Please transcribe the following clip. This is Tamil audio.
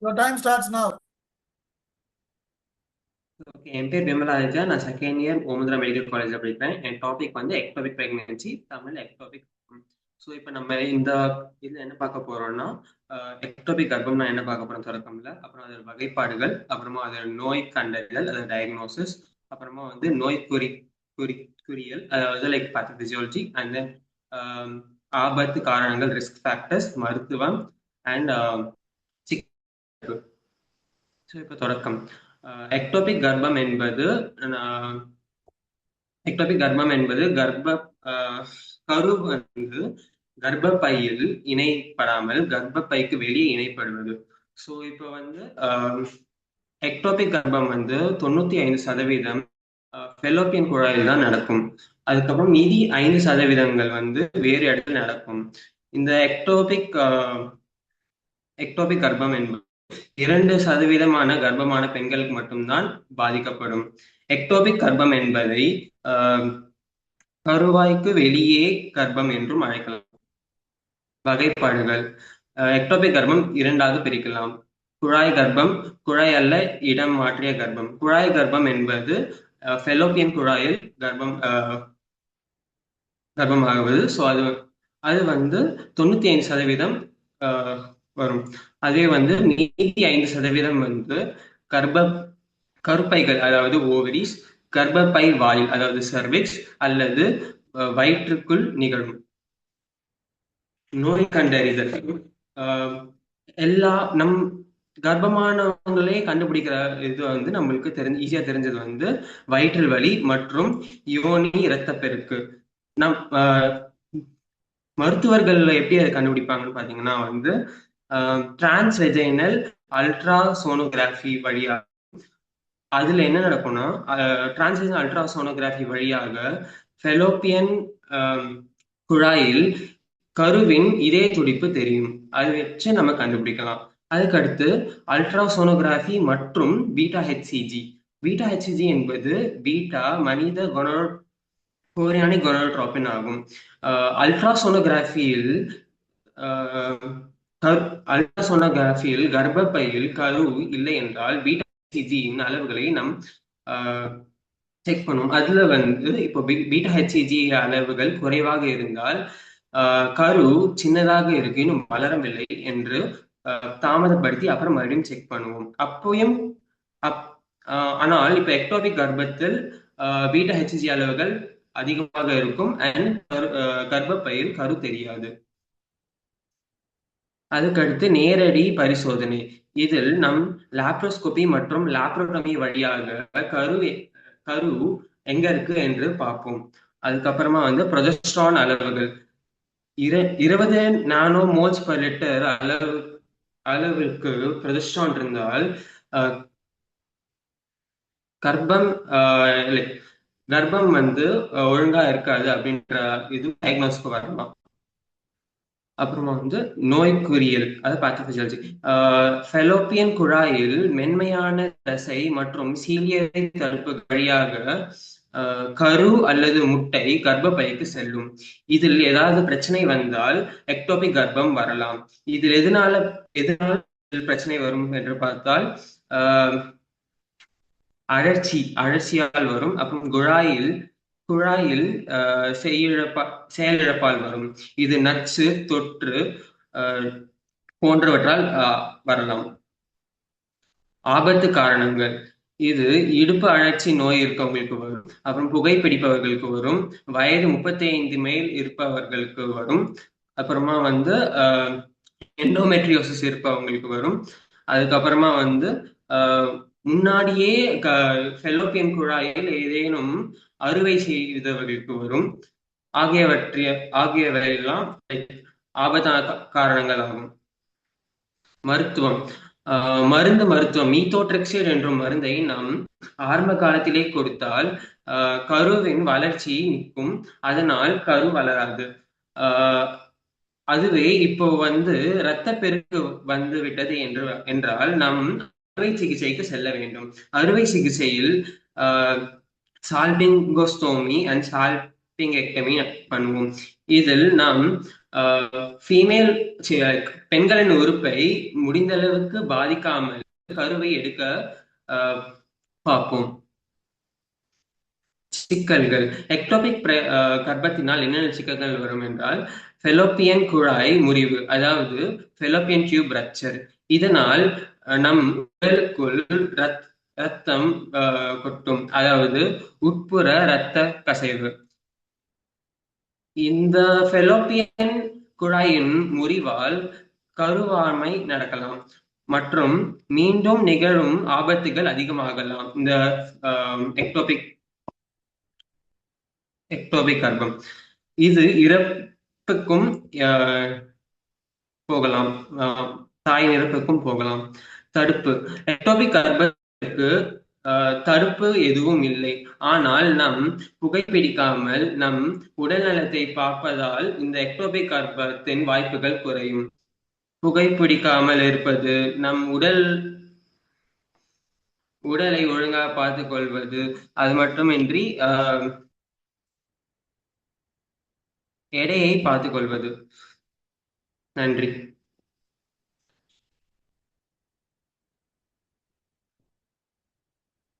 Your time starts now. Okay, என் பேர் விமலாஜா. நான் செகண்ட் இயர் ஓமந்திரா மெடிக்கல் காலேஜில் படிக்கிறேன். என் டாபிக் வந்து ectopic pregnancy, Tamil ectopic. So இப்போ நம்ம இந்த இதில் என்ன பார்க்க போறோம்னா, எக்டோபிக் கர்ப்பம்னா என்ன பார்க்க போறோம் தொடக்கம்ல. அப்புறம் அதோட வகைப்பாடுகள், அப்புறமா அதோட நோய் கண்டறிதல், அதோட டயக்னோசிஸ், அப்புறமா வந்து நோய் குறி குறியல், அதாவது லைக் பேத்தபிசியாலஜி, அண்ட் தென் ஆபத்து காரணங்கள், ரிஸ்க் ஃபேக்டர்ஸ், மருத்துவம், அண்ட் ஸோ இப்போ தொடக்கம். எக்டோபிக் கர்ப்பம் என்பது அஹ், எக்டோபிக் கர்ப்பம் என்பது கரு வந்து கர்ப்பப்பையில் இணைப்படாமல் கர்ப்பப்பைக்கு வெளியே இணைப்படுவது. ஸோ இப்போ வந்து எக்டோபிக் கர்ப்பம் வந்து 95% ஃபெலோப்பியன் குழாயில் தான் நடக்கும். அதுக்கப்புறம் மீதி 5% வந்து வேறு இடத்துல நடக்கும். இந்த எக்டோபிக் கர்ப்பம் என்பது 2% கர்ப்பமான பெண்களுக்கு மட்டும்தான் பாதிக்கப்படும். எக்டோபிக் கர்ப்பம் என்பதை ஆஹ், கருவாய்க்கு வெளியே கர்ப்பம் என்றும் அழைக்கலாம். வகைப்பாடுகள். எக்டோபிக் கர்ப்பம் இரண்டாக பிரிக்கலாம். குழாய் கர்ப்பம், குழாய் அல்ல இடம் மாற்றிய கர்ப்பம். குழாய் கர்ப்பம் என்பது ஃபெலோப்பியன் குழாயில் கர்ப்பமாகுவது. ஸோ அது அது வந்து 95% வரும். அதே வந்து மீதி 5% வந்து கர்ப்ப கருப்பைகள், அதாவது ஓவரிஸ், கர்ப்பப்பை வாயில், அதாவது சர்விக்ஸ், அல்லது வயிற்றுக்குள் நிகழும். நோய் கண்டறிதல். ஆஹ் எல்லா நம் கர்ப்பமானவங்களே கண்டுபிடிக்கிற இது வந்து நம்மளுக்கு ஈஸியா தெரிஞ்சது வந்து வயிற்றில் வலி மற்றும் யோனி இரத்தப்பெருக்கு. நம் மருத்துவர்கள் எப்படி அதை கண்டுபிடிப்பாங்கன்னு பாத்தீங்கன்னா வந்து டிரான்ஸ்ரெஜைனல் அல்ட்ரா சோனோகிராஃபி வழியா. அதுல என்ன நடக்கும்னா, டிரான்ஸ்ரெஜைனல் அல்ட்ரா சோனோகிராஃபி வழியாக ஃபெலோப்பியன் குழாயில் கருவின் இதய துடிப்பு தெரியும். அதை வச்சு நம்ம கண்டுபிடிக்கலாம். அதுக்கடுத்து அல்ட்ரா சோனோகிராஃபி மற்றும் பீட்டா ஹெச்சிஜி. பீட்டா ஹெச்சிஜி என்பது பீட்டா மனித கோரியானிக் கொனோட்ரோபின் ஆகும். அல்ட்ராசோனோகிராஃபியில் அல்ட்ராசோனோகிராஃபியில் கர்ப்பப்பையில் கரு இல்லை என்றால் பீட்டா ஹெச்சிஜியின் அளவுகளை நம் செக் பண்ணுவோம். அதுல வந்து இப்போ பீட்டா ஹெச்சிஜி அளவுகள் குறைவாக இருந்தால் கரு சின்னதாக இருக்கு, இன்னும் வளரவில்லை என்று தாமதப்படுத்தி அப்புறம் மறுபடியும் செக் பண்ணுவோம். அப்பயும் ஆனால் இப்ப எக்டோபிக் கர்ப்பத்தில் பீட்டா ஹெச்சிஜி அளவுகள் அதிகமாக இருக்கும் அண்ட் கர்ப்பப்பையில் கரு தெரியாது. அதுக்கடுத்து நேரடி பரிசோதனை. இதில் நம் லாப்ரோஸ்கோபி மற்றும் லாப்ரோடமி வழியாக கரு எங்க இருக்கு என்று பார்ப்போம். அதுக்கப்புறமா வந்து ப்ரொஜெஸ்ட்ரான் அளவுகள் 20 நானோ மோல்ஸ் பர் லிட்டர் அளவிற்கு ப்ரொஜெஸ்ட்ரான் இருந்தால் கர்ப்பம் கர்ப்பம் வந்து ஒழுங்கா இருக்காது அப்படின்ற இது டயக்னோஸ்க்கு வரலாம். அப்புறமா வந்து நோய்க்குறியல், அது பேத்தோபிசியாலஜி. ஃபெலோப்பியன் குழாயில் மென்மையான தசை மற்றும் சீலியரை தடுப்பு வழியாக கரு அல்லது முட்டை கர்ப்பப்பைக்கு செல்லும். இதில் ஏதாவது பிரச்சனை வந்தால் எக்டோபிக் கர்ப்பம் வரலாம். இதில் எதனால பிரச்சனை வரும் என்று பார்த்தால் அழற்சியால் வரும். அப்புறம் குழாயில் செயலிழப்பால் வரும். இது நச்சு தொற்று போன்றவற்றால் வரலாம். ஆபத்து காரணங்கள். இது இடுப்பு அழற்சி நோய் இருக்கவங்களுக்கு வரும். அப்புறம் புகைப்பிடிப்பவர்களுக்கு வரும். வயது 35 மேல் இருப்பவர்களுக்கு வரும். அப்புறமா வந்து எண்டோமெட்ரியோசிஸ் இருப்பவங்களுக்கு வரும். அதுக்கப்புறமா வந்து முன்னாடியே ஃபெலோப்பியன் குழாயில் ஏதேனும் அறுவை செய்தவர்களுக்கு வரும். ஆகியவையெல்லாம் ஆபத்தான காரணங்கள் ஆகும். மருத்துவம். மருத்துவம் மீத்தோட்ரெக்சேட் என்ற மருந்தை நாம் ஆரம்ப காலத்திலே கொடுத்தால் கருவின் வளர்ச்சி நிற்கும், அதனால் கரு வளராது. அதுவே இப்போ வந்து இரத்த பெருக்கு வந்து விட்டது என்றால் நாம் அறுவை சிகிச்சைக்கு செல்ல வேண்டும். அறுவை சிகிச்சையில் சால்பிங்கோஸ்டோமி அண்ட் பிங்கெக்டமி பண்ணுவோம். இதில் நாம் ஃபீமேல் பெண்களின் உறுப்பை முடிந்த அளவுக்கு பாதிக்காமல் கருவை எடுக்க பார்ப்போம். சிக்கல்கள் எக்டோபிக் கர்ப்பத்தினால் என்னென்ன சிக்கல்கள் வரும் என்றால் ஃபெலோப்பியன் குழாய் முறிவு, அதாவது ஃபெலோப்பியன் டியூப் ரப்சர். இதனால் நம் உடலுக்குள் ரத்தம் கொட்டும், அதாவது உட்புற இரத்த கசிவு. இந்த ஃபெலோப்பியன் குழாயின் முறிவால் கருவாமை நடக்கலாம் மற்றும் மீண்டும் நிகழும் ஆபத்துகள் அதிகமாகலாம். இந்த எக்டோபிக் கர்ப்பம் இது இறப்புக்கும் போகலாம், தாயின் இறப்புக்கும் போகலாம். தடுப்பு எக்டோபிக் கர்ப்பத்துக்கு தடுப்பு எதுவும் இல்லை. ஆனால் நம் புகைப்பிடிக்காமல் நம் உடல் நலத்தை பார்ப்பதால் இந்த எக்டோபிக் கர்ப்பத்தின் வாய்ப்புகள் குறையும். புகைப்பிடிக்காமல் இருப்பது, நம் உடலை ஒழுங்காக பார்த்துக் கொள்வது, அது மட்டுமின்றி எடையை பார்த்துக் கொள்வது. நன்றி.